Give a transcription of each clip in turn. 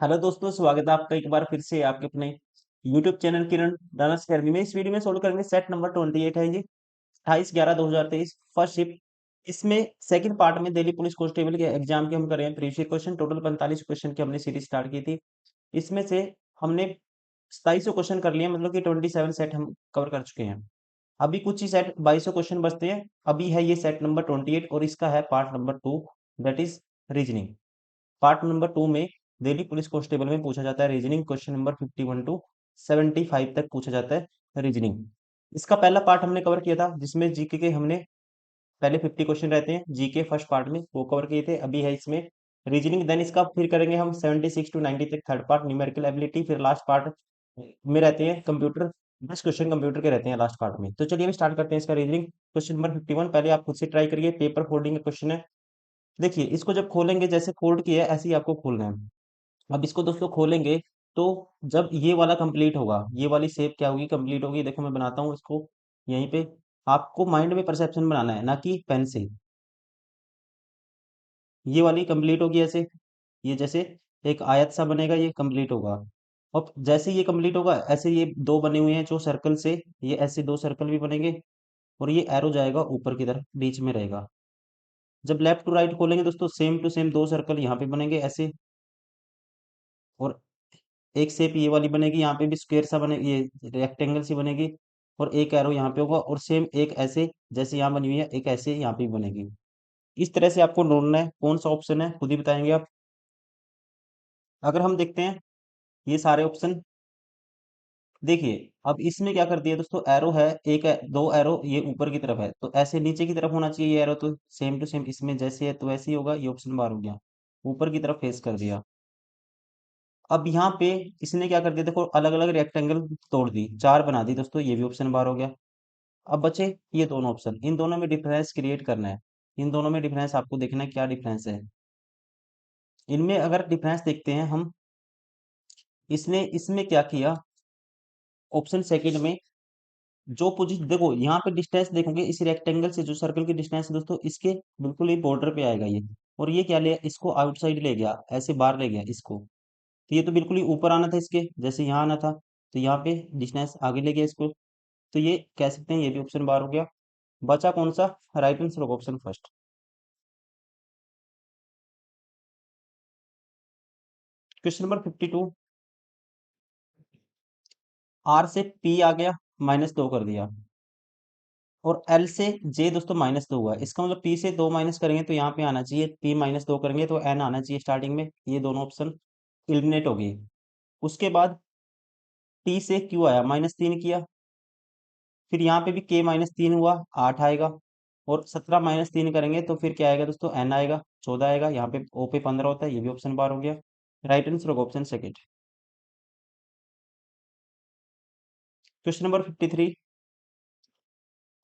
Hello दोस्तों, स्वागत है आपका एक बार फिर से आपके अपने YouTube चैनल किरण रनर्स अकेडमी में। इस वीडियो में सोल्व करेंगे सेट नंबर 28 है ये 28/11/2023 फर्स्ट शिफ्ट। इसमें सेकंड पार्ट में दिल्ली पुलिस कांस्टेबल के एग्जाम के हम कर रहे हैं प्रीवियस क्वेश्चन। टोटल 45 क्वेश्चन की हमने सीरीज स्टार्ट की थी। इसमें से हमने 2700 क्वेश्चन कर लिए, मतलब कि 27 सेट हम कवर कर चुके हैं। अभी कुछ ही सेट 2200 क्वेश्चन बचते हैं। अभी है ये सेट नंबर 28 और इसका है part number 2, that is reasoning. Part number 2 में दिल्ली पुलिस कांस्टेबल में पूछा जाता है रीजनिंग, क्वेश्चन नंबर 51 टू 75 तक पूछा जाता है रीजनिंग। इसका पहला पार्ट हमने कवर किया था जिसमें जीके के हमने पहले 50 क्वेश्चन रहते हैं जीके फर्स्ट पार्ट में, वो कवर किए थे। अभी है इसमें रीजनिंग, देन इसका फिर करेंगे हम 76 टू 90 तक थर्ड पार्ट न्यूमेरिकल एबिलिटी। फिर लास्ट पार्ट में रहते हैं कंप्यूटर, 10 क्वेश्चन कंप्यूटर के रहते हैं लास्ट पार्ट में। तो चलिए अभी स्टार्ट करते हैं इसका रीजनिंग। क्वेश्चन नंबर 51 पहले आप खुद से ट्राई करिए, पेपर फोल्डिंग का क्वेश्चन है। देखिए इसको जब खोलेंगे, जैसे फोल्ड किया है ऐसे ही आपको खोलना है। अब इसको दोस्तों खोलेंगे तो जब ये वाला कंप्लीट होगा, ये वाली शेप क्या होगी, कंप्लीट होगी। देखो मैं बनाता हूँ इसको यहीं पे। आपको माइंड में परसेप्शन बनाना है, ना कि पेन से। ये वाली कंप्लीट होगी ऐसे, ये जैसे एक आयत सा बनेगा, ये कंप्लीट होगा। और जैसे ये कंप्लीट होगा ऐसे ये दो बने हुए हैं जो सर्कल से, ये ऐसे दो सर्कल भी बनेंगे। और ये एरो जाएगा ऊपर की तरफ, बीच में रहेगा। जब लेफ्ट टू राइट खोलेंगे दोस्तों, सेम टू सेम दो सर्कल यहाँ पे बनेंगे ऐसे। और एक शेप ये वाली बनेगी, यहाँ पे भी स्क्वायर सा बने, ये रेक्टेंगल सी बनेगी। और एक एरो यहाँ पे होगा, और सेम एक ऐसे जैसे यहाँ बनी हुई है, एक ऐसे यहाँ पे भी बनेगी। इस तरह से आपको ढूंढना है कौन सा ऑप्शन है, खुद ही बताएंगे आप। अगर हम देखते हैं ये सारे ऑप्शन, देखिए अब इसमें क्या कर दिया दोस्तों, एरो है एक दो एरो ये ऊपर की तरफ है, तो ऐसे नीचे की तरफ होना चाहिए ये एरो। तो सेम टू सेम इसमें जैसे है तो वैसे ही होगा, ये ऑप्शन बार हो गया, ऊपर की तरफ फेस कर दिया। अब यहाँ पे इसने क्या कर दिया, देखो अलग अलग रेक्टेंगल तोड़ दी, चार बना दी दोस्तों, ये भी ऑप्शन बार हो गया। अब बचे ये दोनों ऑप्शन, इन दोनों में डिफरेंस क्रिएट करना है। इन दोनों में डिफरेंस आपको देखना है क्या डिफरेंस है। इनमें अगर डिफरेंस देखते हैं हम, इसने इसमें क्या किया, ऑप्शन सेकंड में जो पोजीशन देखो यहाँ पे डिस्टेंस देखोगे, इस रेक्टेंगल से जो सर्कल की डिस्टेंस है दोस्तों, इसके बिल्कुल ही बॉर्डर पे आएगा ये। और ये क्या ले, इसको आउटसाइड ले गया, ऐसे बाहर ले गया इसको। तो ये तो बिल्कुल ही ऊपर आना था इसके, जैसे यहाँ आना था, तो यहाँ पे डिस्टेंस आगे ले गया इसको। तो ये कह सकते हैं ये भी ऑप्शन बार हो गया। बचा कौन सा, right answer option first. Question number 52, R से पी आ गया, -2 कर दिया। और एल से जे दोस्तों -2 हुआ, इसका मतलब पी से 2 माइनस करेंगे तो यहाँ पे आना चाहिए, पी -2 करेंगे तो एन आना चाहिए स्टार्टिंग में। ये दोनों ऑप्शन एलिमिनेट हो गए। उसके बाद टी से क्यू आया, -3 किया। फिर यहाँ पे भी के -3 हुआ, 8 आएगा। और 17 -3 करेंगे तो फिर क्या आएगा दोस्तों, एन आएगा, 14 आएगा। यहाँ पे ओ पे 15 होता है, ये भी ऑप्शन बार हो गया। राइट आंसर होगा ऑप्शन सेकेंड। क्वेश्चन नंबर 53,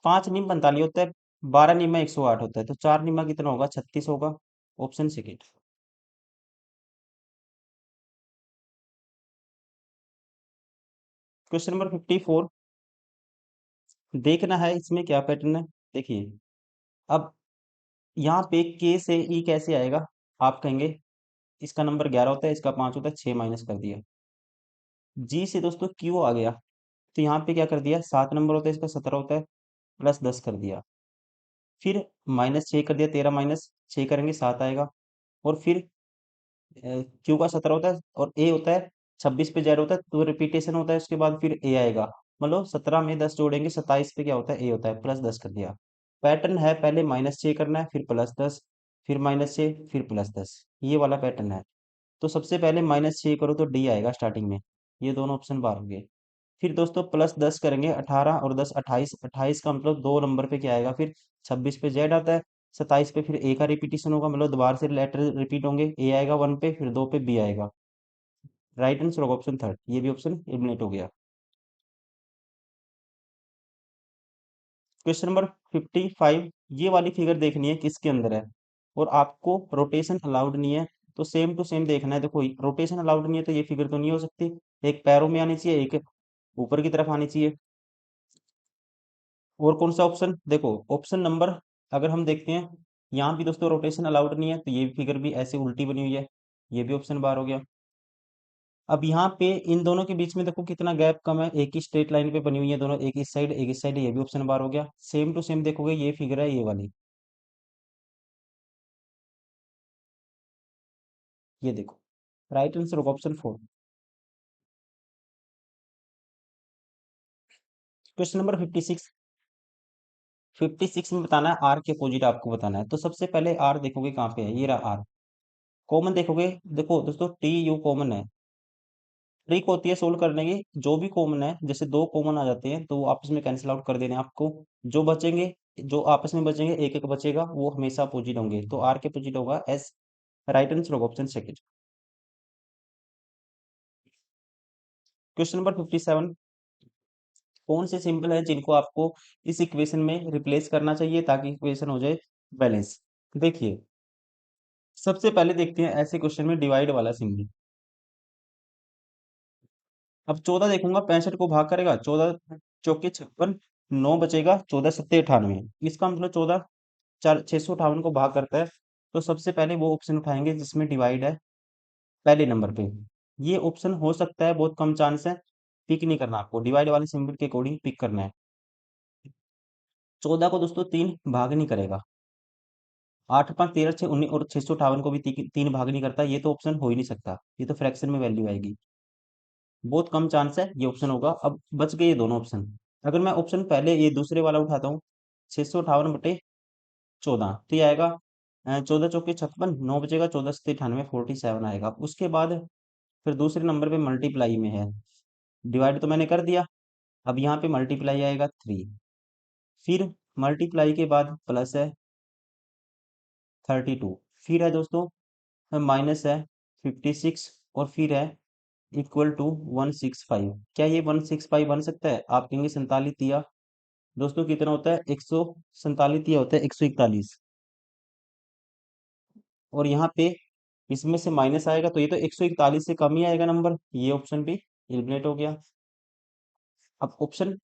5 निम 45 होता है, 12 निम में 108 होता है, तो 4 निमा कितना होगा, 36 होगा, ऑप्शन सेकेंड। क्वेश्चन नंबर 54, देखना है इसमें क्या पैटर्न है। देखिए अब यहाँ पे के से ई कैसे आएगा, आप कहेंगे इसका नंबर 11 होता है, इसका 5 होता है, 6 माइनस कर दिया। जी से दोस्तों क्यू आ गया, तो यहाँ पे क्या कर दिया, 7 नंबर होता है, इसका 17 होता है, +10 कर दिया। फिर -6 कर दिया, 13 -6 करेंगे 7 आएगा। और फिर क्यू का 17 होता है और ए होता है 26 पे जेड होता है, तो रिपीटेशन होता है, उसके बाद फिर ए आएगा। मतलब 17 में 10 जोड़ेंगे, 27 पे क्या होता है, ए होता है, +10 कर दिया। पैटर्न है पहले -6 करना है, फिर +10, फिर -6, फिर +10, ये वाला पैटर्न है। तो सबसे पहले -6 करो तो डी आएगा स्टार्टिंग में, ये दोनों ऑप्शन बाहर हो गए। फिर दोस्तों +10 करेंगे, 18 और 10 28, 28 का मतलब दो नंबर पे क्या आएगा फिर, 26 पे जेड आता है, 27 पे फिर ए का रिपीटेशन होगा, मतलब दोबारा से लेटर रिपीट होंगे, ए आएगा 1 पे, फिर 2 पे बी आएगा। राइट आंसर होगा ऑप्शन थर्ड, ये भी ऑप्शन एलिमिनेट हो गया। क्वेश्चन नंबर 55, ये वाली फिगर देखनी है किसके अंदर है, और आपको रोटेशन अलाउड नहीं है, तो सेम टू सेम देखना है। देखो रोटेशन अलाउड नहीं है तो ये फिगर तो नहीं हो सकती, एक पैरों में आनी चाहिए, एक ऊपर की तरफ आनी चाहिए। और कौन सा ऑप्शन, देखो ऑप्शन नंबर अगर हम देखते हैं, यहाँ भी दोस्तों रोटेशन अलाउड नहीं है, तो ये फिगर भी ऐसे उल्टी बनी हुई है, ये भी ऑप्शन बार हो गया। अब यहाँ पे इन दोनों के बीच में देखो कितना गैप कम है, एक ही स्ट्रेट लाइन पे बनी हुई है दोनों, एक इस साइड एक इस साइड, ये भी ऑप्शन बार हो गया। सेम टू सेम देखोगे ये फिगर है ये वाली, ये देखो, राइट आंसर होगा ऑप्शन 4। Question number 56। 56 में बताना है आर के अपोजिट आपको बताना है। तो सबसे पहले आर देखोगे कहाँ पे है, ये रहा आर। कॉमन देखोगे, देखो दोस्तों टी यू कॉमन है। ट्रिक होती है सोल्व करने की, जो भी कॉमन है जैसे दो कॉमन आ जाते हैं तो वो आपस में कैंसिल आउट कर देने हैं आपको। जो बचेंगे, जो आपस में बचेंगे एक एक बचेगा, वो हमेशा अपोजिट होंगे, तो आर के अपोजिट होगा एस। राइट आंसर होगा ऑप्शन सेकंड। Question number 57। कौन से सिंबल है जिनको आपको इस इक्वेशन में रिप्लेस करना चाहिए ताकि इक्वेशन हो जाए बैलेंस। देखिए, सबसे पहले देखते हैं ऐसे क्वेश्चन में डिवाइड वाला सिंबल। अब 14 देखूंगा, 65 को भाग करेगा, 14 चौके 56, 9 बचेगा, 14 सत्ते 98। इसका मतलब 14 चार 658 को भाग करता है। तो सबसे पहले वो ऑप्शन उठाएंगे जिसमें डिवाइड है पहले नंबर पे। ये ऑप्शन हो सकता है, बहुत कम चांस है। पिक नहीं करना आपको, डिवाइड वाले सिंबल के अकॉर्डिंग पिक करना है। 14 को दोस्तों 3 भाग नहीं करेगा। 8 5 13 6 19 और 658 को भी तीन भाग नहीं करता, ये तो ऑप्शन हो ही नहीं सकता, ये तो फ्रैक्शन में वैल्यू आएगी। बहुत कम चांस है ये ऑप्शन होगा। अब बच गए ये दोनों ऑप्शन। अगर मैं ऑप्शन पहले ये दूसरे वाला उठाता हूँ, 658/14, तो ये आएगा 14 चौके 56, 9 बचेगा, 14 सत्ते 98, 47 आएगा। उसके बाद फिर दूसरे नंबर पे मल्टीप्लाई में है, डिवाइड तो मैंने कर दिया, अब यहाँ पे मल्टीप्लाई आएगा 3। फिर मल्टीप्लाई के बाद प्लस है 32। फिर है दोस्तों माइनस है 56, और फिर है इक्वल टू 165। क्या ये 165 बन सकता है? आप कहेंगे 47 तिया। दोस्तों कितना होता है? 147 तिया होता है 141। और यहाँ पे इसमें से माइनस आएगा तो ये तो 141 से कम ही आएगा नंबर, ये ऑप्शन भी एलिमिनेट हो गया। अब ऑप्शन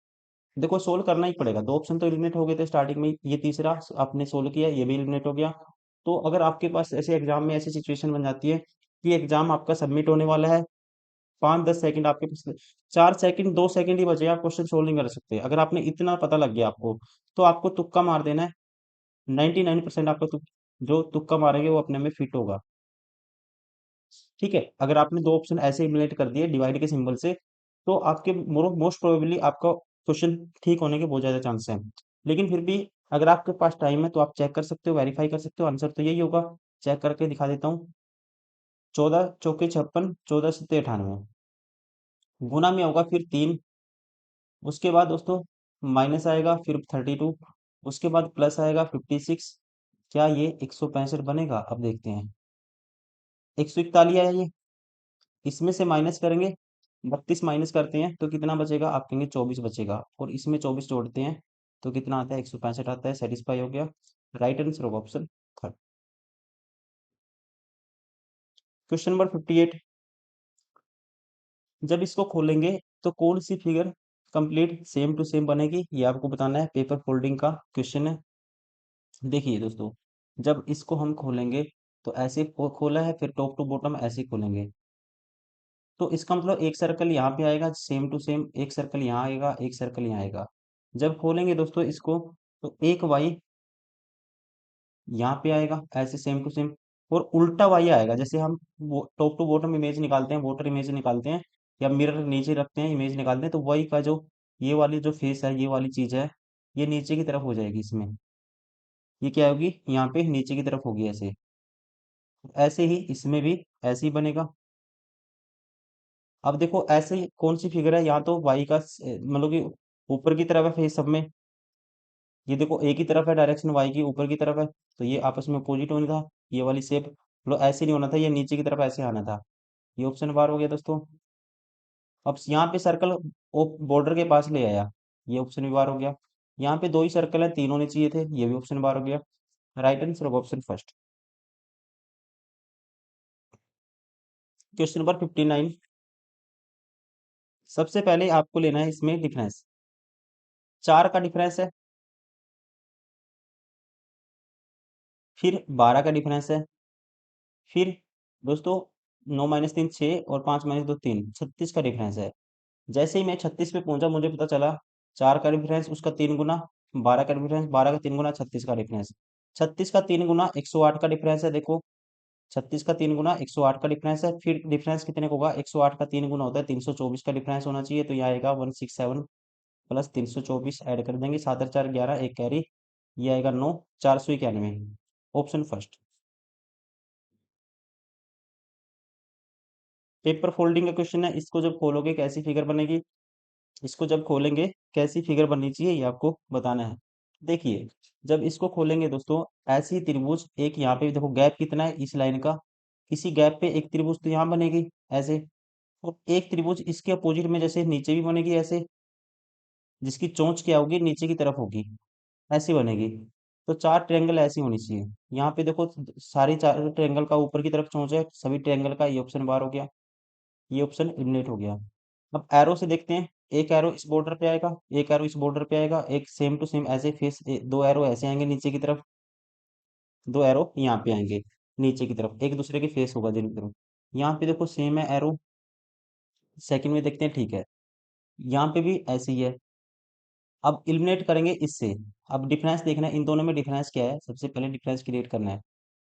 देखो सोल्व करना ही पड़ेगा, दो ऑप्शन तो एलिमिनेट हो गए थे स्टार्टिंग में ही, ये तीसरा आपने सोल्व किया, ये भी एलिमिनेट हो गया। तो अगर आपके पास ऐसे एग्जाम में ऐसी सिचुएशन बन जाती है कि एग्जाम आपका सबमिट होने वाला है, 5 10 सेकंड आपके पास, 4 सेकंड 2 सेकंड ही बचे, आप क्वेश्चन सोल्व नहीं कर सकते, अगर आपने इतना पता लग गया आपको, तो आपको तुक्का मार देना है। 99% आपका जो तुक्का मारेंगे वो अपने में फिट होगा। ठीक है, अगर आपने दो ऑप्शन ऐसे एलिमिनेट कर दिए डिवाइड के सिंबल से, तो आपके मोस्ट प्रोबेबली आपका क्वेश्चन ठीक होने के बहुत ज्यादा चांस हैं। लेकिन फिर भी अगर आपके पास टाइम है तो आप चेक कर सकते हो, वेरीफाई कर सकते हो, आंसर तो यही होगा। चेक करके दिखा देता हूँ। 14 चौके 56, 14 सत्ते 98, गुना में होगा फिर 3। उसके बाद दोस्तों माइनस आएगा फिर 32। उसके बाद प्लस आएगा 56। क्या ये 165 बनेगा? अब देखते हैं। 141 आया ये, इसमें से माइनस करेंगे, 32 माइनस करते हैं तो कितना बचेगा? आप कहेंगे 24 बचेगा, और इसमें 24 जोड़ते हैं तो कितना आता है? 165 आता है। सेटिस्फाई हो गया। राइट आंसर होगा ऑप्शन थर्ड। Question number 58। जब इसको खोलेंगे तो कौन सी figure complete same to same बनेगी, ये आपको बताना है। पेपर फोल्डिंग का क्वेश्चन है। देखिए दोस्तों, जब इसको हम खोलेंगे तो ऐसे खोला है, फिर टॉप टू बॉटम ऐसे खोलेंगे, तो इसका मतलब एक सर्कल यहाँ पे आएगा सेम टू सेम, एक सर्कल यहाँ आएगा, एक सर्कल यहाँ आएगा। जब खोलेंगे दोस्तों इसको, तो एक वाई यहाँ पे आएगा ऐसे सेम टू सेम, और उल्टा वाई आएगा। जैसे हम वो टॉप टू बॉटम इमेज निकालते हैं, वाटर इमेज निकालते हैं, या मिरर नीचे रखते हैं इमेज निकालते हैं, तो वही का जो ये वाली जो फेस है, ये वाली चीज है, ये नीचे की तरफ हो जाएगी इसमें। ये क्या होगी? यहाँ पे नीचे की तरफ होगी ऐसे। ऐसे ही इसमें भी ऐसे ही बनेगा। अब देखो ऐसे ही कौन सी फिगर है, यहाँ तो वाई का मतलब कि ऊपर की तरफ है फेस सब में। ये देखो एक ही तरफ है, डायरेक्शन वाई की ऊपर की तरफ है, तो ये आपस में अपोजिट होना था। ये वाली शेप मतलब ऐसे नहीं होना था, ये नीचे की तरफ ऐसे आना था। ये ऑप्शन बार हो गया दोस्तों। अब यहाँ पे सर्कल बॉर्डर के पास ले आया, ये ऑप्शन भी बार हो गया। यहाँ पे दो ही सर्कल है, तीन होने चाहिए थे, ये भी ऑप्शन बार हो गया। राइट आंसर होगा ऑप्शन फर्स्ट। Question number 59। सबसे पहले आपको लेना है इसमें डिफरेंस। 4 का डिफरेंस है, फिर 12 का डिफरेंस है, फिर दोस्तों 9 - 3 6 और 5 - 2 3, 36 का डिफरेंस है। जैसे ही मैं 36 पे पहुंचा मुझे पता चला 4 का डिफरेंस, उसका 3 गुना 12 का डिफरेंस, 12 का 3 गुना 36 का डिफरेंस, 36 का 3 गुना 108 का डिफरेंस है। देखो 36 का 3 गुना 108 का डिफरेंस है। फिर डिफरेंस कितने का होगा? 108 का 3 गुना होता है 324 का डिफरेंस होना चाहिए। तो यहाँ आएगा 167 प्लस 324 ऐड कर देंगे, 7 और 4 11, एक कैरी, ये आएगा 9, 491। Option first. पेपर फोल्डिंग का क्वेश्चन है, इसको जब खोलोगे कैसी फिगर बनेगी? इसको जब खोलेंगे कैसी फिगर बननी चाहिए ये आपको बताना है। देखिए जब इसको खोलेंगे दोस्तों, ऐसी त्रिभुज एक यहाँ पे देखो, गैप कितना है इस लाइन का, इसी गैप पे एक त्रिभुज तो यहाँ बनेगी ऐसे, और एक त्रिभुज इसके अपोजिट में जैसे नीचे भी बनेगी ऐसे, जिसकी चोंच क्या होगी? नीचे की तरफ होगी, ऐसी बनेगी। तो चार ट्रायंगल ऐसी होनी चाहिए। यहाँ पे देखो सारी चार ट्रायंगल का ऊपर की तरफ चोंच है, सभी ट्रायंगल का, ये ऑप्शन बार हो गया, ये ऑप्शन एलिमिनेट हो गया। अब एरो से देखते हैं, एक एरो इस बॉर्डर पे आएगा, एक एरो इस बॉर्डर पे आएगा, एक सेम टू सेम ऐसे फेस, दो एरो ऐसे आएंगे नीचे की तरफ, दो एरो यहाँ पे आएंगे नीचे की तरफ, एक दूसरे के फेस होगा दोनों तरफ। यहाँ पे देखो सेम है एरो, सेकंड में देखते हैं, ठीक है, यहाँ पे भी ऐसे ही है। अब इलिमिनेट करेंगे इससे। अब डिफरेंस देखना है इन दोनों में, डिफरेंस क्या है, सबसे पहले डिफरेंस क्रिएट करना है।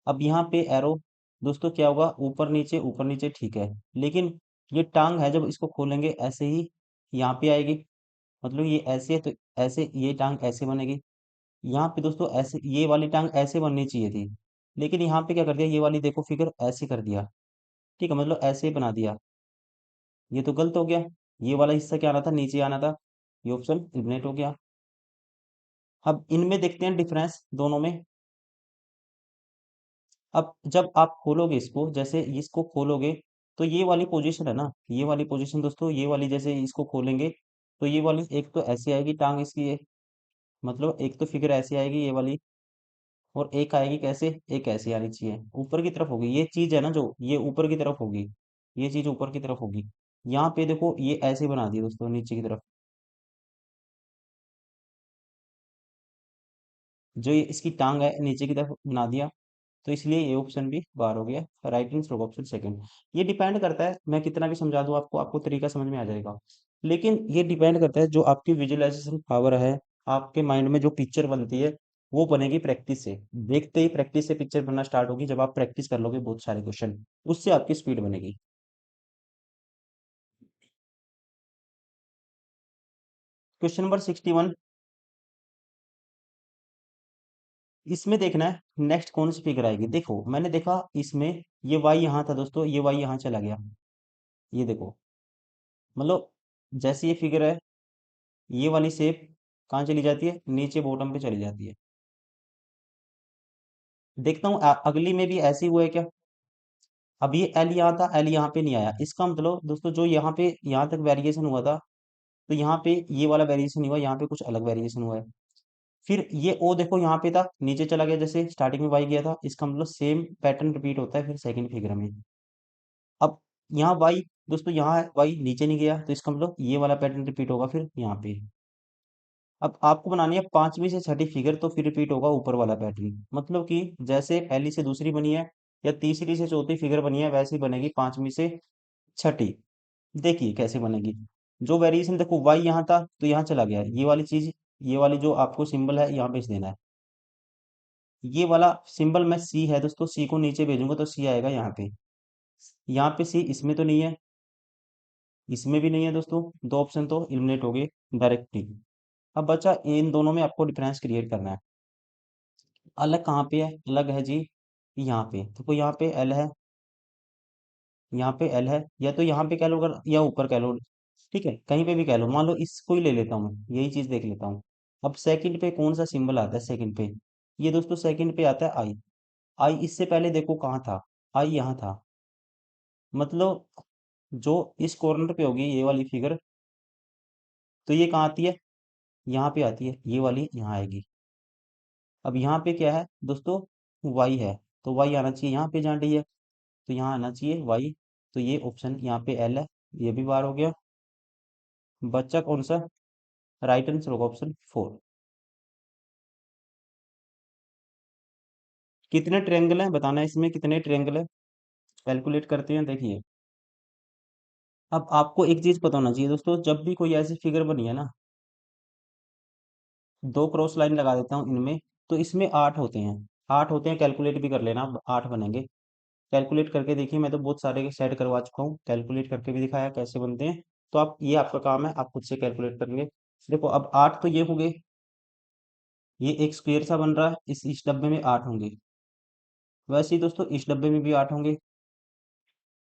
अब यहाँ पे एरो दोस्तों क्या होगा? ऊपर नीचे, ठीक है, लेकिन ये टांग है, जब इसको खोलेंगे ऐसे ही यहाँ पे आएगी, मतलब ये ऐसे है तो ऐसे, ये टांग ऐसे बनेगी। यहाँ पे दोस्तों ऐसे ये वाली टांग ऐसे बननी चाहिए थी, लेकिन यहाँ पे क्या कर दिया, ये वाली देखो फिगर ऐसे कर दिया, ठीक है, मतलब ऐसे ही बना दिया, ये तो गलत हो गया। ये वाला हिस्सा क्या आना था? नीचे आना था, ये ऑप्शन एलिमिनेट हो गया। अब इनमें देखते हैं डिफरेंस दोनों में। अब जब आप खोलोगे इसको, जैसे इसको खोलोगे, तो ये वाली पोजीशन है ना, ये वाली पोजीशन दोस्तों, ये वाली जैसे इसको खोलेंगे तो ये वाली एक तो ऐसी आएगी टांग इसकी, ये मतलब एक तो फिगर ऐसी आएगी ये वाली, और एक आएगी कैसे, एक ऐसी आनी चाहिए, ऊपर की तरफ होगी ये चीज है ना, जो ये ऊपर की तरफ होगी, ये चीज ऊपर की तरफ होगी। यहाँ पे देखो ये ऐसे बना दिया दोस्तों नीचे की तरफ, जो ये इसकी टांग है नीचे की तरफ बना दिया, तो इसलिए ये ऑप्शन भी बाहर हो गया, राइट आंसर होगा ऑप्शन सेकंड। ये डिपेंड करता है, मैं कितना भी समझा दूं आपको, आपको तरीका समझ में आ जाएगा, लेकिन ये डिपेंड करता है जो आपकी विजुअलाइजेशन पावर है, आपके माइंड में जो पिक्चर बनती है वो बनेगी प्रैक्टिस से। देखते ही प्रैक्टिस से पिक्चर बनना स्टार्ट होगी, जब आप प्रैक्टिस कर लोगे बहुत सारे क्वेश्चन, उससे आपकी स्पीड बनेगी। क्वेश्चन नंबर 61, इसमें देखना है नेक्स्ट कौन सी फिगर आएगी। देखो मैंने देखा इसमें ये वाई यहाँ था दोस्तों, ये वाई यहाँ चला गया, ये देखो, मतलब जैसे ये फिगर है, ये वाली शेप कहाँ चली जाती है? नीचे बॉटम पे चली जाती है। देखता हूँ अगली में भी ऐसे ही हुआ है क्या? अब ये एल यहाँ था, एल यहाँ पे नहीं आया, इसका मतलब दोस्तों जो यहाँ पे यहाँ तक वेरिएशन हुआ था, तो यहाँ पे ये वाला वेरिएशन नहीं हुआ, यहाँ पे कुछ अलग वेरिएशन हुआ है। फिर ये ओ देखो यहाँ पे था, नीचे चला गया, जैसे स्टार्टिंग में वाई गया था, इसका मतलब सेम पैटर्न रिपीट होता है फिर सेकंड फिगर में। अब यहाँ वाई दोस्तों, यहाँ वाई नीचे नहीं गया, तो इसका मतलब ये वाला पैटर्न रिपीट होगा फिर यहाँ पे। अब आपको बनानी है पांचवी से छठी फिगर, तो फिर रिपीट होगा ऊपर वाला पैटर्न, मतलब कि जैसे पहली से दूसरी बनी है या तीसरी से चौथी फिगर बनी है, वैसे ही बनेगी पांचवी से छठी। देखिए कैसे बनेगी, जो वेरिएशन देखो वाई यहाँ था तो यहाँ चला गया, ये वाली चीज, ये वाली जो आपको सिंबल है यहाँ भेज देना है, ये वाला सिंबल मैं सी है दोस्तों, सी को नीचे भेजूंगा तो सी आएगा यहाँ पे, यहाँ पे सी इसमें तो नहीं है, इसमें भी नहीं है दोस्तों, दो ऑप्शन तो एलिमिनेट हो गए डायरेक्टली। अब बचा इन दोनों में आपको डिफरेंस क्रिएट करना है। अलग कहाँ पे है? अलग है जी यहाँ पे, देखो यहाँ पे एल है, यहाँ पे एल है, या तो यहाँ पे कह लो अगर, या ऊपर कह लो, ठीक है, कहीं पे भी कह लो, मान लो इसको ही ले लेता हूँ, यही चीज देख लेता हूँ। अब सेकंड पे कौन सा सिंबल आता है सेकंड पे? ये दोस्तों सेकंड पे आता है आई। आई इससे पहले देखो कहाँ था? आई यहाँ था, मतलब जो इस कॉर्नर पे होगी ये वाली फिगर, तो ये कहाँ आती है? यहाँ पे आती है, ये वाली यहाँ आएगी। अब यहाँ पे क्या है दोस्तों? वाई है, तो वाई आना चाहिए यहाँ पे, जहाँ डी है तो यहाँ आना चाहिए वाई, तो ये ऑप्शन यहाँ पे एल है, ये भी बार हो गया। बच्चा कौन सा? राइट आंसर होगा ऑप्शन फोर। कितने ट्रायंगल हैं बताना है, इसमें कितने ट्रायंगल है? कैलकुलेट करते हैं, देखिए। अब आपको एक चीज पता होना चाहिए दोस्तों, जब भी कोई ऐसी फिगर बनी है ना, दो क्रॉस लाइन लगा देता हूँ इनमें, तो इसमें 8 होते हैं, कैलकुलेट भी कर लेना, अब 8 बनेंगे। कैलकुलेट करके देखिए, मैं तो बहुत सारे सेट करवा चुका हूँ, कैलकुलेट करके भी दिखाया कैसे बनते हैं। तो आप, ये आपका काम है, आप खुद से कैलकुलेट करेंगे। देखो, अब 8 तो ये हो गए, ये एक स्क्वायर सा बन रहा है, इस डब्बे में 8 होंगे। वैसे ही दोस्तों इस डब्बे में भी 8 होंगे।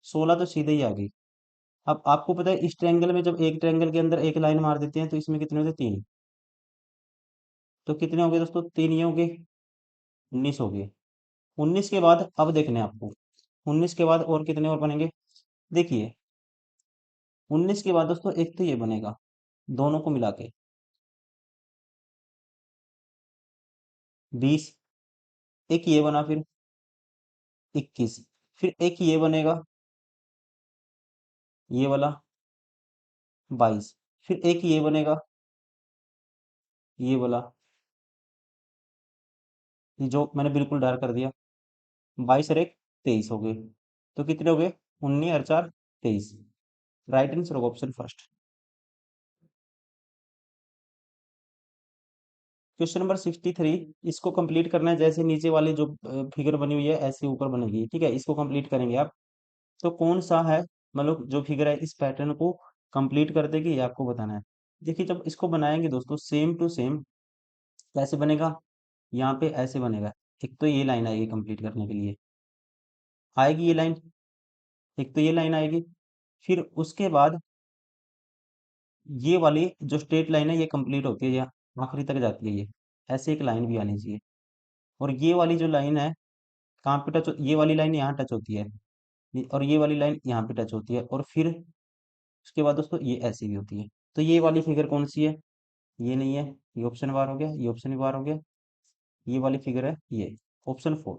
16 तो सीधे ही आ गई। अब आपको पता है, इस ट्रायंगल में जब एक ट्रायंगल के अंदर एक लाइन मार देते हैं तो इसमें कितने होते, 3। तो कितने हो गए दोस्तों, 3 ये हो गए, 19 हो गए। 19 के बाद अब देखने हैं आपको, 19 के बाद और कितने और बनेंगे, देखिए। 19 के बाद दोस्तों एक तो ये बनेगा, दोनों को मिला के 20। एक ये बना, फिर 21। फिर एक ये बनेगा, ये वाला, 22। फिर एक ये बनेगा, ये वाला, ये जो मैंने बिल्कुल डार्क कर दिया। 22 और एक, 23 हो गए। तो कितने हो गए, 19 और 4, 23। राइट आंसर होगा ऑप्शन फर्स्ट। क्वेश्चन नंबर 63, इसको कंप्लीट करना है। जैसे नीचे वाली जो फिगर बनी हुई है ऐसे ऊपर बनेगी, ठीक है, इसको कंप्लीट करेंगे आप। तो कौन सा है, मतलब जो फिगर है इस पैटर्न को कंप्लीट कर देगी, ये आपको बताना है। देखिए, जब इसको बनाएंगे दोस्तों सेम टू सेम, कैसे बनेगा, यहाँ पे ऐसे बनेगा। एक तो ये लाइन आएगी कंप्लीट करने के लिए, आएगी ये लाइन, एक तो ये लाइन आएगी। फिर उसके बाद ये वाली जो स्ट्रेट लाइन है ये कंप्लीट होती है, यहाँ आखिरी तक जाती है, ये ऐसे एक लाइन भी आनी चाहिए। और ये वाली जो लाइन है, कहाँ पे टच, ये वाली लाइन यहाँ टच होती है, और ये वाली लाइन यहाँ पे टच होती है, और फिर उसके बाद दोस्तों ये ऐसी भी होती है। तो ये वाली फिगर कौन सी है, ये नहीं है, ये ऑप्शन बार हो गया, ये ऑप्शन बार हो गया। ये वाली फिगर है ये, ऑप्शन 4।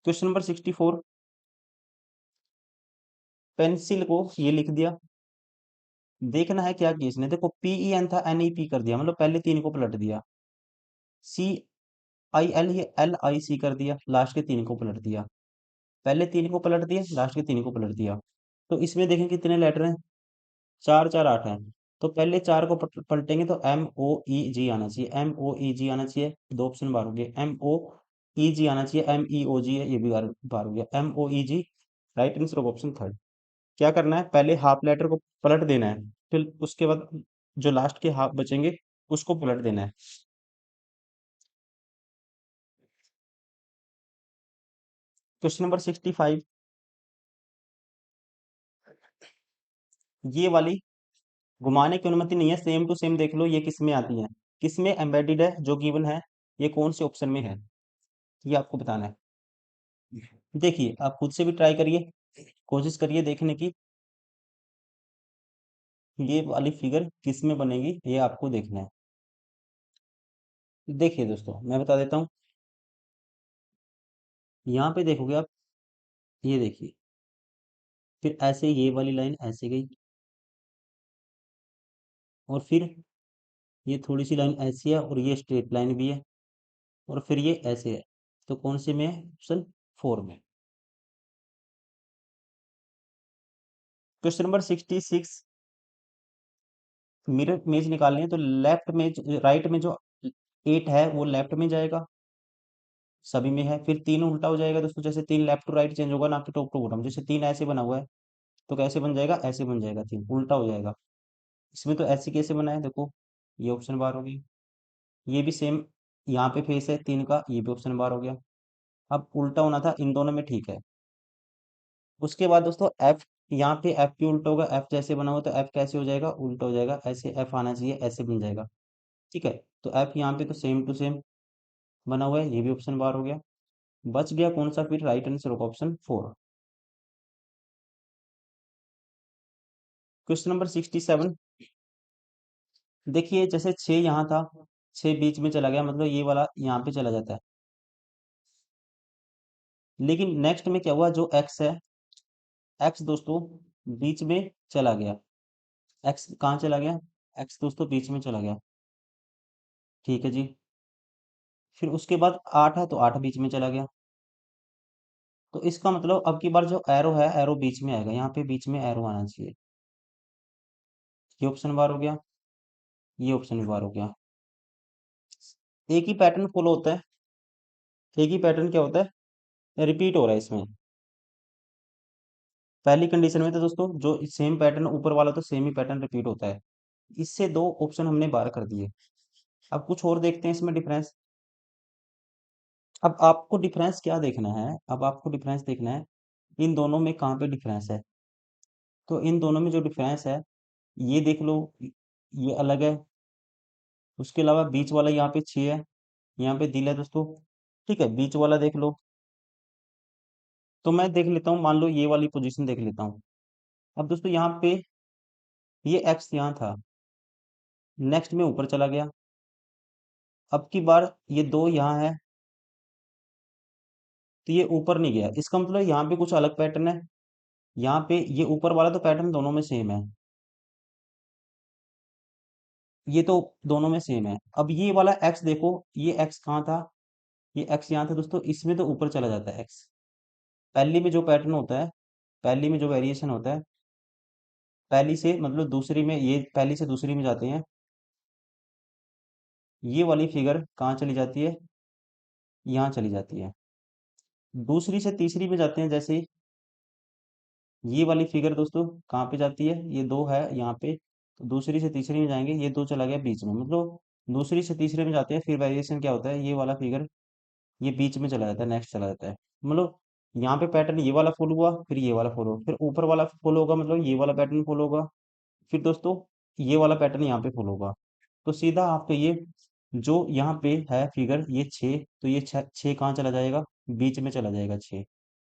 क्वेश्चन नंबर 64, पेंसिल को ये लिख दिया। देखना है क्या किया इसने, देखो PEN था, NEP कर दिया, मतलब पहले 3 को पलट दिया। CIL, ये LIC कर दिया, लास्ट के 3 को पलट दिया। पहले 3 को पलट दिया, लास्ट के 3 को पलट दिया। तो इसमें देखें कितने लेटर हैं, 4 4 8 हैं। तो पहले 4 को पलटेंगे तो MOEG आना चाहिए, MOEG आना चाहिए, दो ऑप्शन बार हो गए। MOEG आना चाहिए, MEOG है, ये भी बार हो गया, MOEG। Right answer option third. क्या करना है, पहले हाफ लेटर को पलट देना है, फिर उसके बाद जो लास्ट के हाफ बचेंगे उसको पलट देना है। क्वेश्चन नंबर 65, ये वाली घुमाने की अनुमति नहीं है, सेम टू सेम देख लो ये किस में आती है, किस में एम्बेडेड है, जो गिवन है, ये कौन से ऑप्शन में है, ये आपको बताना है। देखिए, आप खुद से भी ट्राई करिए, कोशिश करिए देखने की, ये वाली फिगर किस में बनेगी, ये आपको देखना है। देखिए दोस्तों, मैं बता देता हूँ, यहाँ पे देखोगे आप, ये देखिए, फिर ऐसे ये वाली लाइन ऐसे गई, और फिर ये थोड़ी सी लाइन ऐसी है, और ये स्ट्रेट लाइन भी है, और फिर ये ऐसे है। तो कौन से में है, ऑप्शन 4 में। क्वेश्चन नंबर 66, मिरर इमेज निकालनी है, तो लेफ्ट में राइट में जो 8 है वो लेफ्ट में जाएगा, सभी में है। फिर 3 उल्टा हो जाएगा दोस्तों, जैसे 3 लेफ्ट टू राइट चेंज होगा ना, कि टॉप टू बॉटम, जैसे 3 ऐसे बना हुआ है तो कैसे बन जाएगा, ऐसे बन जाएगा, 3 उल्टा हो जाएगा। इसमें तो ऐसे कैसे बना है, देखो, ये ऑप्शन बार हो गई। ये भी सेम, यहाँ पे फेस है 3 का, ये भी ऑप्शन बार हो गया। अब उल्टा होना था इन दोनों में, ठीक है। उसके बाद दोस्तों एफ, यहाँ पे एफ भी उल्टा होगा, एफ जैसे बना हुआ तो एफ कैसे हो जाएगा, उल्टा हो जाएगा, ऐसे एफ आना चाहिए, ऐसे बन जाएगा, ठीक है। तो एफ यहाँ पे तो सेम टू सेम बना हुआ है, ये भी ऑप्शन बार हो गया। बच गया कौन सा, फिर राइट आंसर होगा ऑप्शन 4। क्वेश्चन नंबर 67, देखिए जैसे 6 यहाँ था, 6 बीच में चला गया, मतलब ये वाला यहाँ पे चला जाता है। लेकिन नेक्स्ट में क्या हुआ, जो एक्स है, एक्स दोस्तों बीच में चला गया। एक्स कहाँ चला गया, एक्स दोस्तों बीच में चला गया, ठीक है जी। फिर उसके बाद 8 है तो 8 बीच में चला गया। तो इसका मतलब अब की बार जो एरो है, एरो बीच में आएगा, यहाँ पे बीच में एरो आना चाहिए। ये ऑप्शन बार हो गया, ये ऑप्शन भी बार हो गया। एक ही पैटर्न फॉलो होता है, एक ही पैटर्न क्या होता है, रिपीट हो रहा है इसमें। पहली कंडीशन में तो दोस्तों जो सेम पैटर्न ऊपर वाला तो सेम ही पैटर्न रिपीट होता है। इससे दो ऑप्शन हमने बार कर दिए। अब कुछ और देखते हैं इसमें डिफरेंस। अब आपको डिफरेंस क्या देखना है, अब आपको डिफरेंस देखना है इन दोनों में कहाँ पे डिफरेंस है। तो इन दोनों में जो डिफरेंस है, ये देख लो, ये अलग है। उसके अलावा बीच वाला यहाँ पे 6 है, यहाँ पे दिल है दोस्तों। ठीक है, बीच वाला देख लो। तो मैं देख लेता हूँ, मान लो ये वाली पोजीशन देख लेता हूँ। अब दोस्तों यहाँ पे ये एक्स यहाँ था, नेक्स्ट में ऊपर चला गया। अब की बार ये 2 यहाँ है, तो ये ऊपर नहीं गया, इसका मतलब यहाँ पे कुछ अलग पैटर्न है। यहाँ पे ये ऊपर वाला तो पैटर्न दोनों में सेम है, ये तो दोनों में सेम है। अब ये वाला एक्स देखो, ये एक्स कहाँ था, ये एक्स यहाँ था दोस्तों, इसमें तो ऊपर चला जाता है एक्स। पहली में जो पैटर्न होता है, पहली में जो वेरिएशन होता है, पहली से मतलब दूसरी में, ये पहली से दूसरी में जाते हैं, ये वाली फिगर कहाँ चली जाती है, यहाँ चली जाती है। दूसरी से तीसरी में जाते हैं, जैसे ये वाली फिगर दोस्तों कहाँ पे जाती है, ये 2 है यहाँ पे, तो दूसरी से तीसरी में जाएंगे, ये 2 चला गया बीच में, मतलब दूसरी से तीसरे में जाते हैं, फिर वेरिएशन क्या होता है, ये वाला फिगर ये बीच में चला जाता है, नेक्स्ट चला जाता है। मतलब यहाँ पे पैटर्न ये वाला फॉलो हुआ, फिर ये वाला फॉलो, फिर ऊपर वाला फॉलो होगा, मतलब ये वाला पैटर्न फॉलो होगा, फिर दोस्तों ये वाला पैटर्न यहाँ पे फॉलो होगा। तो सीधा आपको ये जो यहाँ पे है फिगर, ये 6, तो ये 6 कहाँ चला जाएगा, बीच में चला जाएगा 6।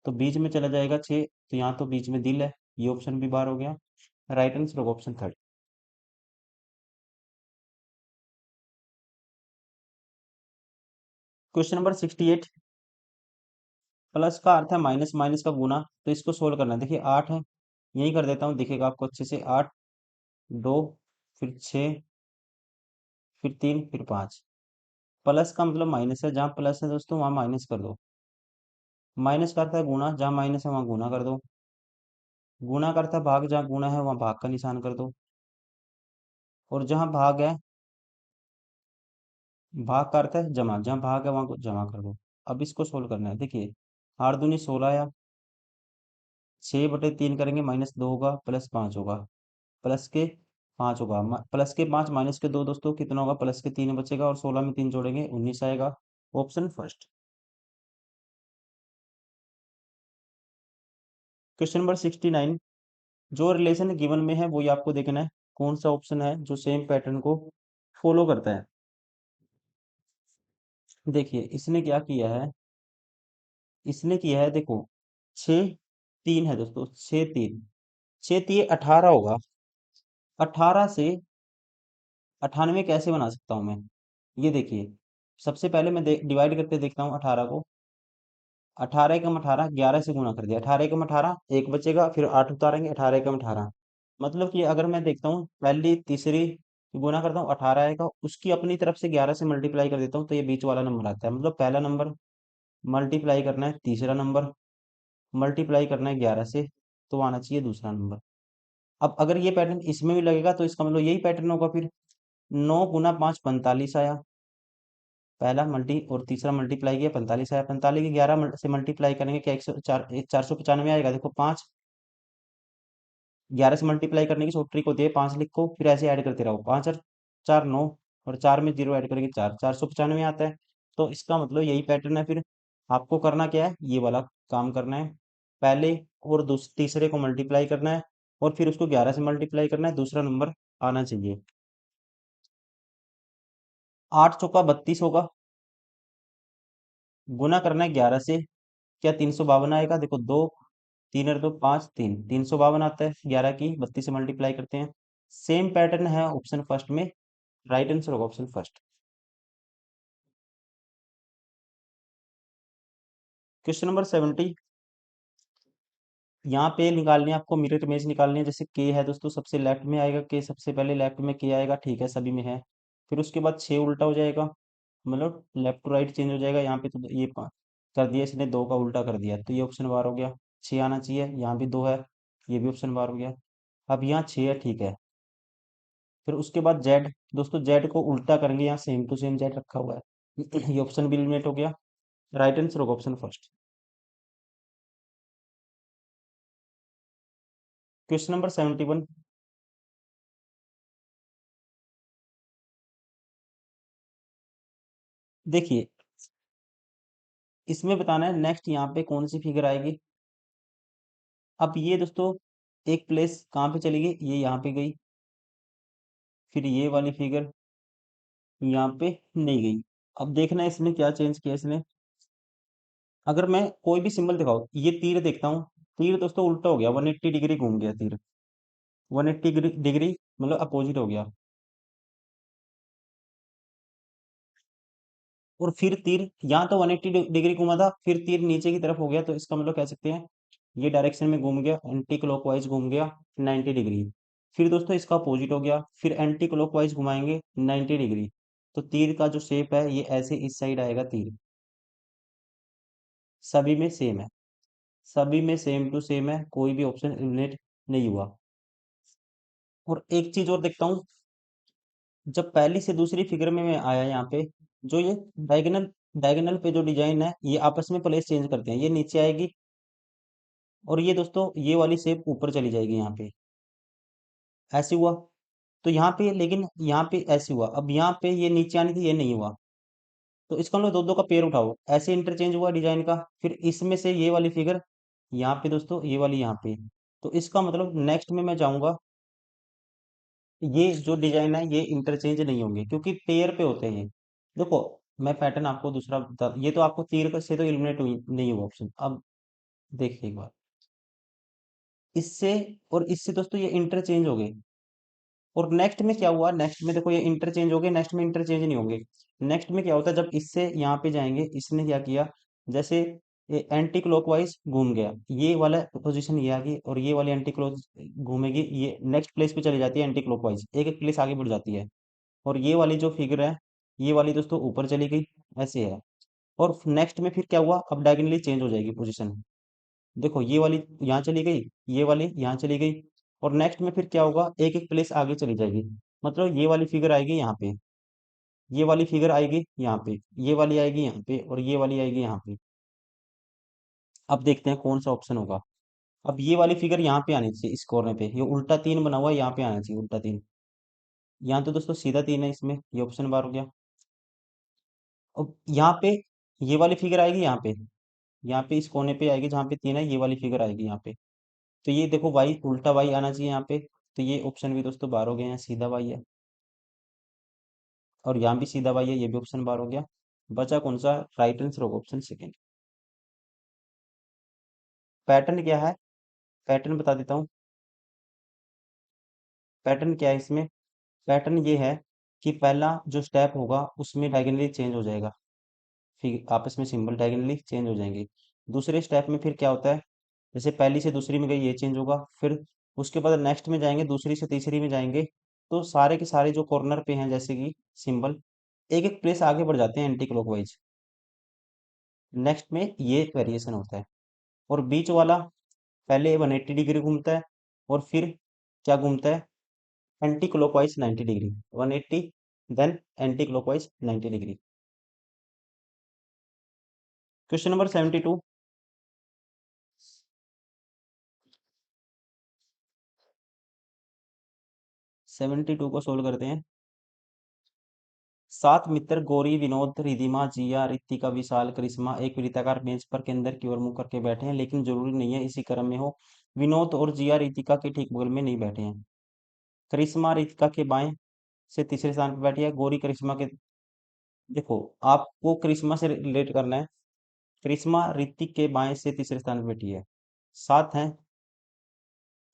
तो बीच में चला जाएगा 6, तो यहाँ तो बीच में दिल है, ये ऑप्शन भी बार हो गया। राइट आंसर होगा option third. Question number 68। Plus का अर्थ है माइनस, माइनस का गुना, तो इसको सोल्व करना है। देखिए 8 है, यही कर देता हूँ, दिखेगा आपको अच्छे से। 8, 2, फिर 6, फिर 3, फिर 5। प्लस का मतलब माइनस है, जहाँ प्लस है दोस्तों वहाँ माइनस कर दो। माइनस करता है गुणा, जहाँ माइनस है वहाँ गुणा कर दो। गुणा करता है भाग, जहाँ गुणा है वहाँ भाग का निशान कर दो। और जहाँ भाग है, भाग करता है जमा, जहाँ भाग है वहाँ को जमा कर दो। अब इसको सोल्व करना है। देखिए 8 दूनी 16 आया, 6/3 करेंगे, -2 होगा, +5 होगा, प्लस के 5 होगा, प्लस के 5 माइनस के 2 दोस्तों कितना होगा, प्लस के 3 बचेगा, और 16 में 3 जोड़ेंगे 19 आएगा। Option first. Question number 69। जो रिलेशन गिवन में है वही आपको देखना है, कौन सा ऑप्शन है जो सेम पैटर्न को फॉलो करता है। देखिए इसने क्या किया है, इसने किया है देखो, 6 3 है दोस्तों, 6 3, 6 3 18 होगा। 18 से 98 कैसे बना सकता हूँ मैं, ये देखिए। सबसे पहले मैं डिवाइड करके देखता हूँ 18 को। 18 एकम 18, 11 से गुणा कर दिया, 18 एकम 18, एक बचेगा, फिर 8 उतारेंगे, 18 एकम 18। मतलब कि अगर मैं देखता हूँ पहली तीसरी गुणा करता हूँ, 18 आएगा, उसकी अपनी तरफ से 11 से मल्टीप्लाई कर देता हूँ, तो ये बीच वाला नंबर आता है। मतलब पहला नंबर मल्टीप्लाई करना है तीसरा नंबर, मल्टीप्लाई करना है 11 से, तो आना चाहिए दूसरा नंबर। अब अगर ये पैटर्न इसमें भी लगेगा तो इसका मतलब यही पैटर्न होगा फिर। 9 × 5 45 आया, पहला मल्टी और तीसरा मल्टीप्लाई किया, 45 आया। 45 की 11 से मल्टीप्लाई करेंगे, क्या 104, 495 आएगा। देखो 5, 11 से मल्टीप्लाई करने की शॉर्ट ट्रिक होती है, 5 लिखो फिर ऐसे ऐड करते रहो, 5 और 4 9, और 4 में 0 ऐड करेंगे 4, 495 आता है। तो इसका मतलब यही पैटर्न है फिर। आपको करना क्या है, ये वाला काम करना है, पहले और तीसरे को मल्टीप्लाई करना है, और फिर उसको 11 से मल्टीप्लाई करना है, दूसरा नंबर आना चाहिए। 8 चौका 32 होगा, गुना करना है 11 से, क्या 352 आएगा। देखो 2 3 और 2 5 3, 352 आता है, 11 की 32 से मल्टीप्लाई करते हैं। सेम पैटर्न है ऑप्शन फर्स्ट में, राइट आंसर होगा ऑप्शन फर्स्ट। Question number 70। यहाँ पे निकालनी है आपको, मिरर इमेज निकालनी है। जैसे के है दोस्तों, सबसे लेफ्ट में आएगा के, सबसे पहले लेफ्ट में के आएगा, ठीक है सभी में है। फिर उसके बाद 6 उल्टा हो जाएगा, मतलब लेफ्ट टू राइट चेंज हो जाएगा। यहाँ पे तो ये कर दिया इसने, 2 का उल्टा कर दिया, तो ये ऑप्शन बार हो गया। 6 आना चाहिए, यहाँ भी 2 है, ये भी ऑप्शन बार हो गया। अब यहाँ 6 है, ठीक है। फिर उसके बाद जेड, दोस्तों जेड को उल्टा करेंगे, यहाँ सेम टू सेम जेड रखा हुआ है। ये ऑप्शन भी एलिमिनेट हो गया। राइट आंसर होगा ऑप्शन फर्स्ट। Question number 71। देखिए, इसमें बताना है नेक्स्ट यहाँ पे कौन सी फिगर आएगी। अब ये दोस्तों एक प्लेस कहाँ पे चली गई, ये यहाँ पे गई। फिर ये वाली फिगर यहाँ पे नहीं गई। अब देखना है इसमें क्या चेंज किया इसने। अगर मैं कोई भी सिंबल दिखाऊं, ये तीर देखता हूँ, तीर दोस्तों उल्टा हो गया, 180 डिग्री घूम गया तीर। 180 डिग्री मतलब अपोजिट हो गया। और फिर तीर यहाँ तो 180 डिग्री घुमा था, फिर तीर नीचे की तरफ हो गया, तो इसका मतलब कह सकते हैं ये डायरेक्शन में घूम गया, एंटी क्लॉकवाइज घूम गया 90 डिग्री। फिर दोस्तों इसका अपोजिट हो गया, फिर एंटी क्लॉकवाइज घुमाएंगे 90 डिग्री। तो तीर का जो शेप है ये ऐसे इस साइड आएगा तीर। सभी में सेम है, सभी में सेम टू सेम है, कोई भी ऑप्शन एलिमिनेट नहीं हुआ। और एक चीज और देखता हूँ, जब पहली से दूसरी फिगर में मैं आया यहाँ पे, जो ये डायगोनल डायगोनल पे जो डिजाइन है ये आपस में प्लेस चेंज करते हैं, ये नीचे आएगी और ये दोस्तों ये वाली शेप ऊपर चली जाएगी यहाँ पे। ऐसे हुआ, तो यहाँ पे लेकिन यहाँ पे ऐसे हुआ, अब यहाँ पे ये नीचे आनी थी, ये नहीं हुआ। तो इसका मतलब दो दो का पेयर उठाओ, ऐसे इंटरचेंज हुआ डिजाइन का। फिर इसमें से ये वाली फिगर यहाँ पे दोस्तों, ये वाली यहाँ पे। तो इसका मतलब नेक्स्ट में मैं जाऊंगा, ये जो डिजाइन है ये इंटरचेंज नहीं होंगे क्योंकि पेयर पे होते हैं ये। देखो, मैं पैटर्न आपको दूसरा बता, ये तो आपको तीर का से तो एलिमिनेट हुई नहीं हुआ ऑप्शन। अब देखिए एक बार, इससे और इससे दोस्तों ये इंटरचेंज हो गए। और नेक्स्ट में क्या हुआ, नेक्स्ट में देखो ये इंटरचेंज हो गए, नेक्स्ट में इंटरचेंज नहीं होंगे। नेक्स्ट में क्या होता है, जब इससे यहाँ पे जाएंगे, इसने क्या किया, जैसे ये एंटी क्लॉकवाइज घूम गया, ये वाला पोजीशन ये आ गई, और ये वाली एंटी क्लॉक घूमेगी, ये नेक्स्ट प्लेस पे चली जाती है एंटी क्लॉकवाइज, एक एक प्लेस आगे बढ़ जाती है। और ये वाली जो फिगर है, ये वाली दोस्तों ऊपर चली गई, ऐसे है। और नेक्स्ट में फिर क्या हुआ, अब डायगोनली चेंज हो जाएगी पोजीशन। देखो ये वाली यहाँ चली गई, ये वाली यहाँ चली गई। और नेक्स्ट में फिर क्या होगा, एक एक प्लेस आगे चली जाएगी। मतलब ये वाली फिगर आएगी यहाँ पे, ये वाली फिगर आएगी यहाँ पे, ये वाली आएगी यहाँ पे, और ये वाली आएगी यहाँ पे। अब देखते हैं कौन सा ऑप्शन होगा। अब ये वाली फिगर यहाँ पे आनी चाहिए, इस कॉर्नर पे, ये उल्टा तीन बना हुआ है, यहाँ पे आना चाहिए उल्टा तीन। यहाँ तो दोस्तों सीधा तीन है, इसमें ये ऑप्शन बार हो गया। अब यहाँ पे ये वाली फिगर आएगी यहाँ पे, यहाँ पे इस कोने पे आएगी जहाँ पे तीन है, ये वाली फिगर आएगी यहाँ पे। तो ये देखो वाई, उल्टा वाई आना चाहिए यहाँ पे। तो ये ऑप्शन भी दोस्तों बार हो गए हैं, सीधा वाई है। और यहाँ भी सीधा वाई है, ये भी ऑप्शन बार हो गया। बचा कौन सा, राइट आंसर होगा ऑप्शन सेकेंड। पैटर्न क्या है, पैटर्न बता देता हूँ। पैटर्न क्या है इसमें, पैटर्न ये है कि पहला जो स्टेप होगा उसमें डायगोनली चेंज हो जाएगा, फिर आपस में सिंबल डायगोनली चेंज हो जाएंगे। दूसरे स्टेप में फिर क्या होता है, जैसे पहली से दूसरी में गई ये चेंज होगा, फिर उसके बाद नेक्स्ट में जाएंगे, दूसरी से तीसरी में जाएंगे, तो सारे के सारे जो कॉर्नर पे हैं जैसे कि सिंबल, एक एक प्लेस आगे बढ़ जाते हैं एंटी क्लॉकवाइज। नेक्स्ट में ये वेरिएशन होता है। और बीच वाला पहले 180 डिग्री घूमता है, और फिर क्या घूमता है, anti clockwise 90 degree. 180, then anti clockwise 90 degree. Question number 72। 72 को सोल्व करते हैं। सात मित्र गौरी, विनोद, रिधिमा, जिया, ऋतिका, विशाल, करिश्मा एक वृत्ताकार बेंच पर केंद्र की ओर मुंह करके बैठे हैं, लेकिन जरूरी नहीं है इसी क्रम में हो। विनोद और जिया ऋतिका के ठीक बगल में नहीं बैठे हैं। करिश्मा ऋतिका के बाएं से तीसरे स्थान पर बैठी है, गौरी करिश्मा के, देखो आपको करिश्मा से रिलेट करना है। करिश्मा ऋतिक के बाएं से तीसरे स्थान पर बैठी है। सात हैं,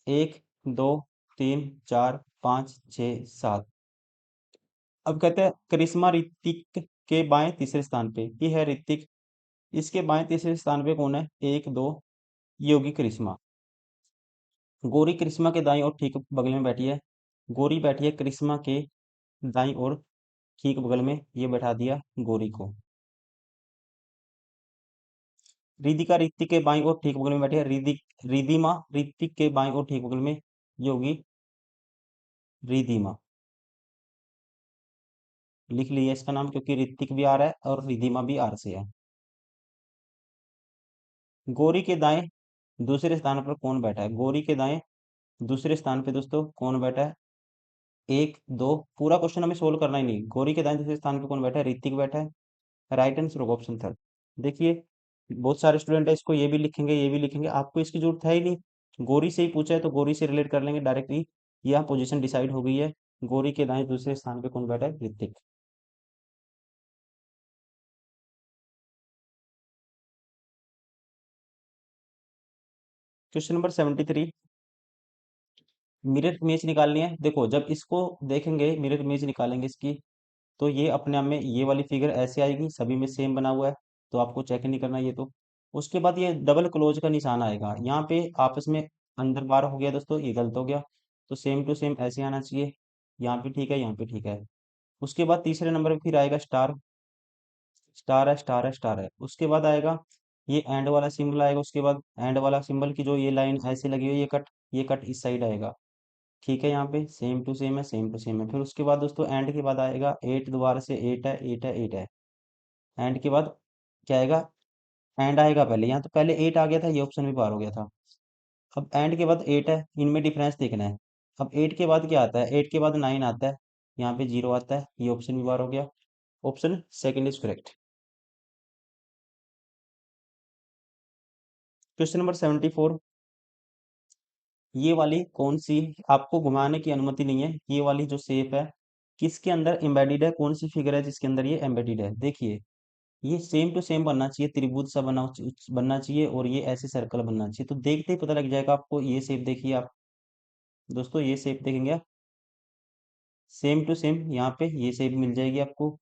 एक, दो, तीन, चार, पाँच, छ, सात। अब कहते हैं करिश्मा ऋतिक के बाएं तीसरे स्थान पे, ये है ऋतिक। इसके बाएं तीसरे स्थान पे कौन है, एक, दो, ये होगी करिश्मा। गौरी करिश्मा के दाईं ओर ठीक बगल में बैठी है, गौरी बैठी है करिश्मा के दाईं ओर ठीक बगल में, ये बैठा दिया गौरी को। रिदिका ऋतिक के बाईं ओर ठीक बगल में बैठी है, रिदिमा ऋतिक के बाईं ओर ठीक बगल में, ये होगी रिदिमा। लिख लिया इसका नाम, क्योंकि ऋतिक भी आ रहा है और रिदिमा भी आर से है। गौरी के दाएं दूसरे स्थान पर कौन बैठा है? गौरी के दाएं दूसरे स्थान पे दोस्तों कौन बैठा है? एक दो, पूरा क्वेश्चन हमें सोल्व करना ही नहीं। गौरी के दाएं दूसरे स्थान पे कौन बैठा है? ऋतिक बैठा है। राइट आंसर होगा ऑप्शन थर्ड। देखिए, बहुत सारे स्टूडेंट है, इसको ये भी लिखेंगे ये भी लिखेंगे, आपको इसकी जरूरत है ही नहीं। गौरी से ही पूछा है तो गौरी से रिलेट कर लेंगे डायरेक्टली। यह पोजीशन डिसाइड हो गई है। गौरी के दाएं दूसरे स्थान पे कौन बैठा है? Hrithik. Question number 73। Mirror image निकालनी है। देखो, जब इसको देखेंगे, मिरर इमेज निकालेंगे इसकी, तो ये अपने आप में ये वाली फिगर ऐसे आएगी, सभी में सेम बना हुआ है, तो आपको चेक नहीं करना ये तो। उसके बाद ये डबल क्लोज का निशान आएगा, यहाँ पे आपस में अंदर बार हो गया दोस्तों, ये गलत हो गया। तो सेम टू सेम ऐसे आना चाहिए। यहाँ पे ठीक है, यहाँ पे ठीक है। उसके बाद तीसरे नंबर पे फिर आएगा स्टार। स्टार है, स्टार है, स्टार है। उसके बाद आएगा ये एंड वाला सिंबल आएगा। उसके बाद एंड वाला सिंबल की जो ये लाइन ऐसे लगी हुई है, ये कट इस साइड आएगा। ठीक है, यहाँ पे सेम टू सेम है, सेम टू सेम है। फिर उसके बाद दोस्तों एंड के बाद आएगा एट, दोबारा से एट है, एट है, एट है। एंड के बाद क्या आएगा? एंड आएगा पहले, यहाँ तो पहले एट आ गया था, ये ऑप्शन भी पार हो गया था। अब एंड के बाद एट है, इनमें डिफरेंस देखना है। अब एट के बाद क्या आता है? एट के बाद नाइन आता है, यहाँ पे जीरो आता है, ये ऑप्शन भी पार हो गया। Option second is correct. Question number 74। ये वाली कौन सी, आपको घुमाने की अनुमति नहीं है, ये वाली जो शेप है किसके अंदर एम्बेडेड है? कौन सी फिगर है जिसके अंदर ये एम्बेडेड है? देखिए, ये सेम टू सेम बनना चाहिए, त्रिभुज सा बनना चाहिए, और ये ऐसे सर्कल बनना चाहिए। तो देखते ही पता लग जाएगा आपको। ये शेप देखिए आप दोस्तों, ये शेप देखेंगे आप, सेम टू सेम यहाँ पे ये शेप मिल जाएगी आपको।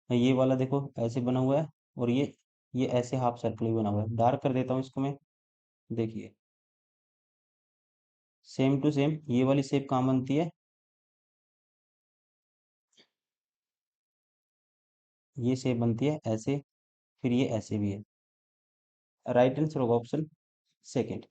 ये वाला देखो ऐसे बना हुआ है, और ये ऐसे हाफ सर्कल भी बना हुआ है। डार्क कर देता हूँ इसको मैं। देखिए, सेम टू सेम ये वाली शेप कहाँ बनती है? ये शेप बनती है ऐसे, फिर ये ऐसे भी है। राइट आंसर होगा option second.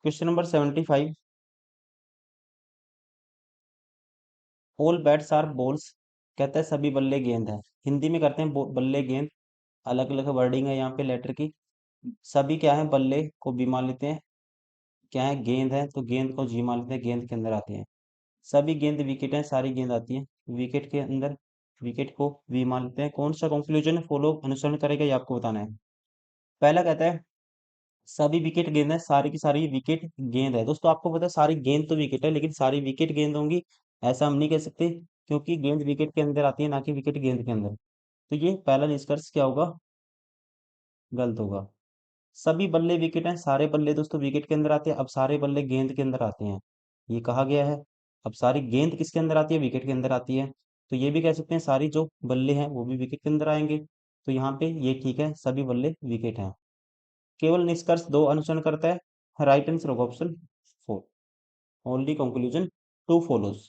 Question number 75। All bats are balls, कहता है सभी बल्ले गेंद है। हिंदी में करते हैं बल्ले गेंद। अलग अलग वर्डिंग है यहाँ पे लेटर की। सभी क्या है? बल्ले को बी मान लेते हैं। क्या है? गेंद है, तो गेंद को जी मान लेते हैं, गेंद के अंदर आते हैं। सभी गेंद विकेट है, सारी गेंद आती है विकेट के अंदर, विकेट को वी मान लेते हैं। कौन सा कंक्लूजन फॉलो अनुसरण करेगा, ये आपको बताना है। पहला कहता है सभी विकेट गेंद है, सारी की सारी विकेट गेंद है। दोस्तों आपको पता है सारी गेंद तो विकेट है, लेकिन सारी विकेट गेंद होंगी ऐसा हम नहीं कह सकते, क्योंकि गेंद विकेट के अंदर आती है, ना कि विकेट गेंद के अंदर। तो ये पहला निष्कर्ष क्या होगा? गलत होगा। सभी बल्ले विकेट हैं, सारे बल्ले दोस्तों विकेट के अंदर आते हैं, अब सारे बल्ले गेंद के अंदर आते हैं, ये कहा गया है। अब सारी गेंद किसके अंदर आती है? विकेट के अंदर आती है। तो ये भी कह सकते हैं सारी जो बल्ले हैं वो भी विकेट के अंदर आएंगे। तो यहाँ पे ये ठीक है, सभी बल्ले विकेट हैं। केवल निष्कर्ष दो अनुसरण करता है। राइट आंसर होगा option four. Only conclusion two follows.